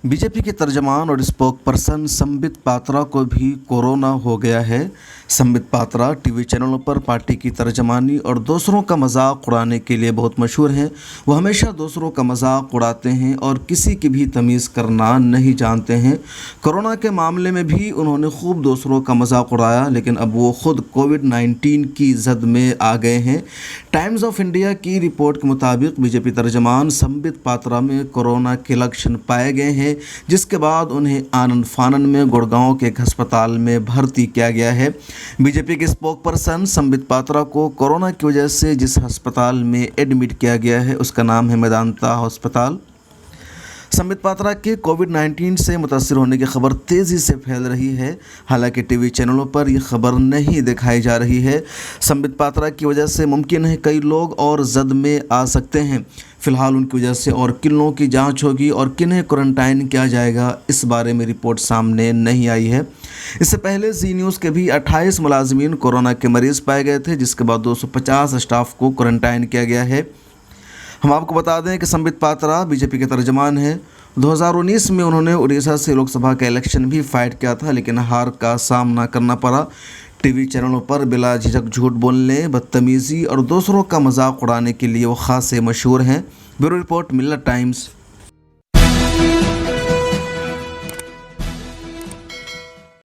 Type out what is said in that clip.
BJP के तर्जमान और spoke person Sambit Patra को भी कोरोना हो गया है। संबित पात्रा टीवी चैनलों पर पार्टी की तर्जमानी और दूसरों का मजाक उड़ाने के लिए बहुत मशहूर हैं। वो हमेशा दूसरों का मजाक उड़ाते हैं और किसी की भी तमीज़ करना नहीं जानते हैं। कोरोना के मामले में भी उन्होंने खूब दूसरों का मजाक उड़ाया, लेकिन अब वो खुद कोविड-19 की जद में आ गए हैं। टाइम्स ऑफ इंडिया की रिपोर्ट के मुताबिक बीजेपी तर्जमान संबित पात्रा में कोरोना के लक्षण पाए गए हैं, जिसके बाद उन्हें आनन फानन में गुड़गांव के एक अस्पताल में भर्ती किया गया है। बीजेपी के स्पोक पर्सन संबित पात्रा को कोरोना की वजह से जिस अस्पताल में एडमिट किया गया है उसका नाम है मेदांता अस्पताल। संबित पात्रा के कोविड-19 से मुतासिर होने की खबर तेज़ी से फैल रही है। हालांकि टीवी चैनलों पर यह खबर नहीं दिखाई जा रही है। संबित पात्रा की वजह से मुमकिन है कई लोग और जद में आ सकते हैं। फिलहाल उनकी वजह से और किन लोगों की जांच होगी और किन्हें क्वारंटाइन किया जाएगा, इस बारे में रिपोर्ट सामने नहीं आई है। इससे पहले जी न्यूज़ के भी 28 मुलाजमीन कोरोना के मरीज़ पाए गए थे, जिसके बाद 250 स्टाफ को क्वारंटाइन किया गया है। हम आपको बता दें कि संबित पात्रा बीजेपी के तर्जमान हैं। 2019 में उन्होंने उड़ीसा से लोकसभा का इलेक्शन भी फाइट किया था, लेकिन हार का सामना करना पड़ा। टीवी चैनलों पर बिला झिझक झूठ बोलने, बदतमीज़ी और दूसरों का मजाक उड़ाने के लिए वो खासे मशहूर हैं। ब्यूरो रिपोर्ट, मिल्लत टाइम्स।